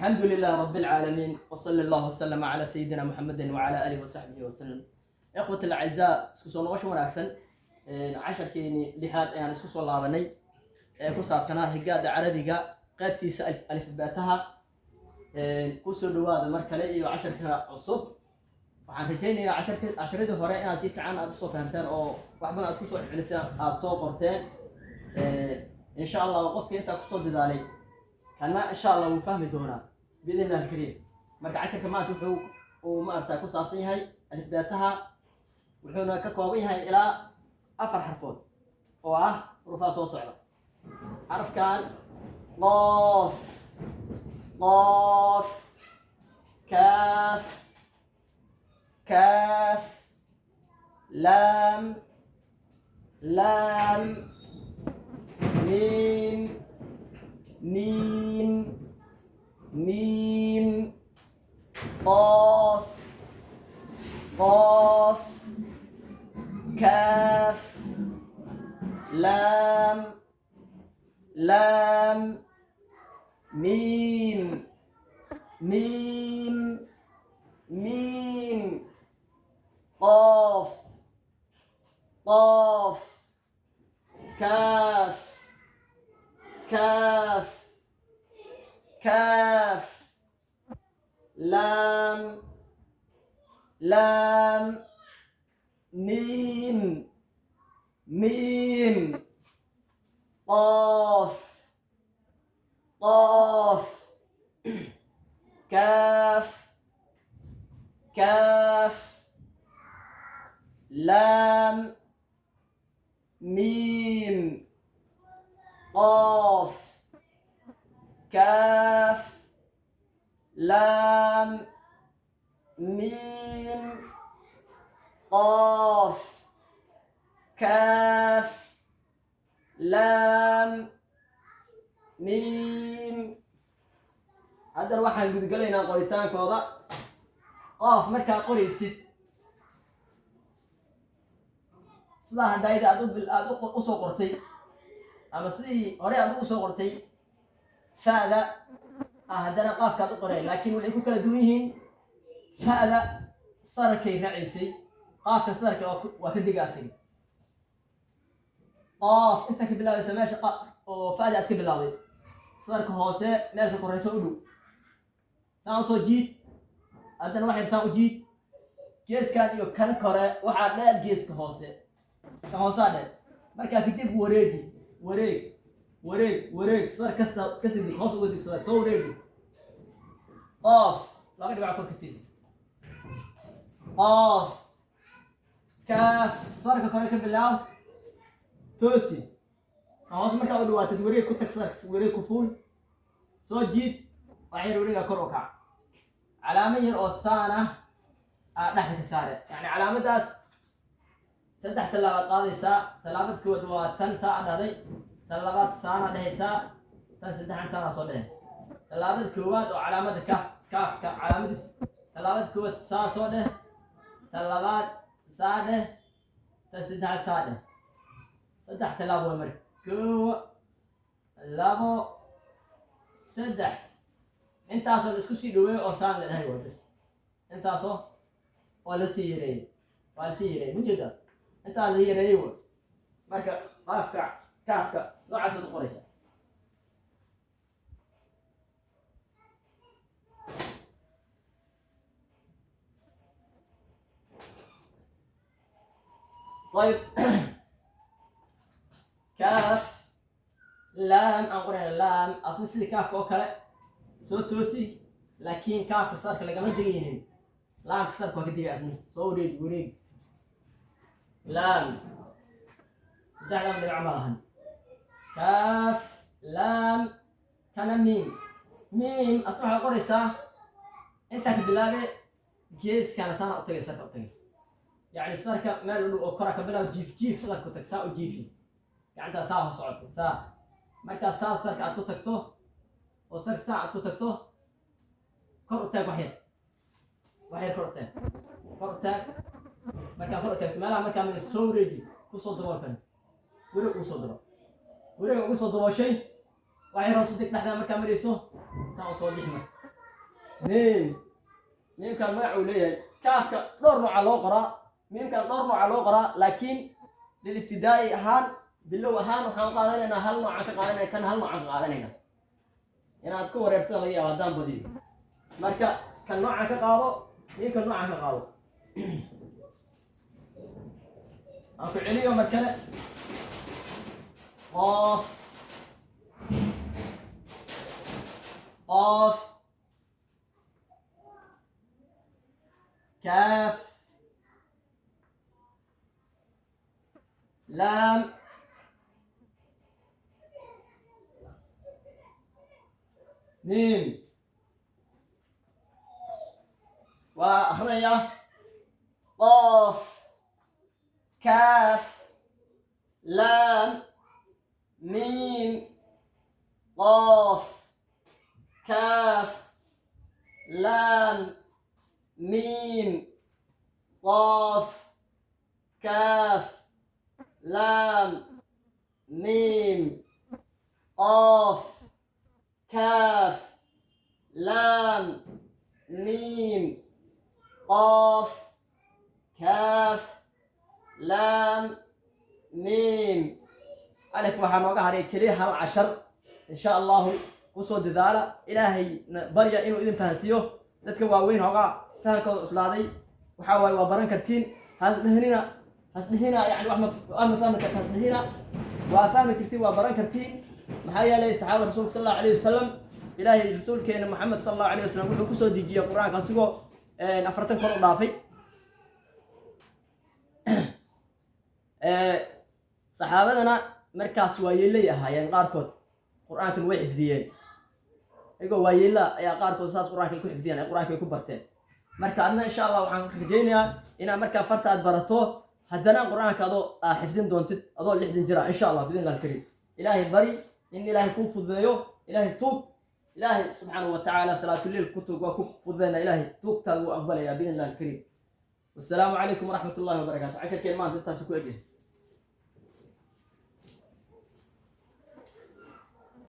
الحمد لله رب العالمين وصلى الله وسلم على سيدنا محمد وعلى آله وصحبه وسلم. إخوة الأعزاء سكسون وش وناسن عشر كيني لحد يعني سكسون الله بني كسر سنة هجادة عربية قابتي سألف ألف باتها كسر دواد المركلي وعشر كعصب وعن رجيني عشر ده هراء ناسيف عن أتصو فهمتان أو وحبنا أتصو علسان أتصو قرتين إن شاء الله وقف أنت أتصو بذلك كان إن شاء الله وفهم دونا بإذن الله الكريم مركع عشر كمان تبعو وما أرتاكو صاصي هاي ألف باتها وحنا كقوابين هاي إلى أفر حرفات رفع صوت صعبة حرف كان قاف قاف كاف كاف لام لام ميم ميم ميم قاف قاف كاف لام لام ميم ميم ميم قاف قاف كاف كاف كاف لام لام ميم ميم قاف قاف كاف كاف لام ميم قاف كاف لام ميم قاف كاف لام ميم هذا waxaan gud galaynaa qoritaankooda qaaf marka qoraysid sida hadayda aad u soo qortay ama sidii hore aad u soo qortay faada hadana qaafka aad u qoray laakiin waxay ku kala duwan yihiin faada sarkay raacisay qaafka sarka waa ka digaasay qaaf inta ka bilaabay meesha oo faada aad ka bilaabay sarka hoose meel ka korayso u dhow saan soo jiid haddana waxay saan u jiid geeskan iyo kan kore waxaa dheer geeska hoose ka hoosaa dheer markaa kadib wareegi wareeg wareeg wareeg sar kasta ka sidi hoos uga dig sar soo wareegi qaaf laga dhibac kor ka sidi qaaf kaaf sarka kore ka bilaab toosi hoos markaa u dhawaatid wareeg ku tag sar wareeg ku fuul soo jiid waxay wareega kor u kac علامة يرقصانة نحن كسارة يعني علامة داس سدح تلابات قاضي ساعة تلابات كود تن ساعة هذي تلابات ساعة ده ساعة تن سدح عن ساعة صدق تلابات كود وعلامة كاف علامة تلابات كود ساعة صدق تلابات ساعة تن سدح عن ساعة سدح تلابو المر كو لابو سدح انت اصلا اسكو سي دوي او سان لهي ودس انت اصلا ولا سيري ولا سيري من جدا انت اللي هي ريو مركا قافكا كافكا نوع صد قريسه طيب كاف لام انقرين لام اصلا سي كاف وكله soo toosi laakiin kaafka sarka lagama digaynin laamka sarka waa ka digaasna soo wareeg wareeg laam saddexdan dhibac ma lahan kaaf laam kana miim miim asna waxaa qoraysaa intaa ka bilaabe geeskana saana u tagay sarka u tagay yacni sarka meel u dhow oo kora ka bilaab jiif jiif sarka u tag saa u jiifi gacantaa saa ho socota saa markaa saa sarka aad ku tagto وصلت ساعة كتبته كرتاك وحيد كرتاك مكان كرتاك مالا مكان من السوري كوصل دروكن ورق وصل درو ورق وصل درو شيء وعي راسو ديك نحن مكان مريسو ساعة صور بيحمد ميم ميم كان معه ليه كاف دور نوع لو قرا ميم كان دور نوع لو قرا لكن للابتدائي هان باللو هان وحان قادنينا هل نوع قادنينا كان هل نوع قادنينا inaad ku wareerto laga yaabo haddaan badiyo marka kan nooca ka qaado iyo kan nooca ka qaado aan ku celiyo mar kale off off كاف لام ميم وأخرية قاف كاف لام ميم قاف كاف لام ميم قاف كاف لام ميم قاف كاف لام ميم قاف كاف لام ميم ألف وحن وقع كليها 10 إن شاء الله قصود ذلك إلهي بريا إنه إذن فهسيه dadka waaweyn hoga fahankooda islaaday waxa way waa baran kartiin hasdhihina yani wax ma fahmi kartaa hasdhihina waa fahmi kartiin waa baran kartiin maxaa yeelay saxaabada rasuulka sallallahu alayhi wasallam ilaahay rasuulkeena maxamed sallallahu alayhi wasallam wuxuu ku soo dejiyay quraanka asigoo 40 kor u dhaafay saxaabadana markaas waa yeelay ahaayeen qaarkood quraankan way xifdiyeen iyaga waa yeela ayaa qaarkood saas quraanka ku xifdiyeen ay quraanka ku barteen marka adna insha Allah waxaan rajaynayaa inaad marka farta aad barato haddana quraanka adoo xifdin doontid adoo 60 jira insha Allah bidin Allah kariim ilaahay bari in ilaahay ku fududeeyo ilaahay tuub ilaahay subhanahu wa ta'ala salaatul lil kutub wa ku fududeena ilaahay tuubta uu aqbalaya bidin Allah kariim والسلام عليكم ورحمة الله وبركاته عشان كلمات تاسو ku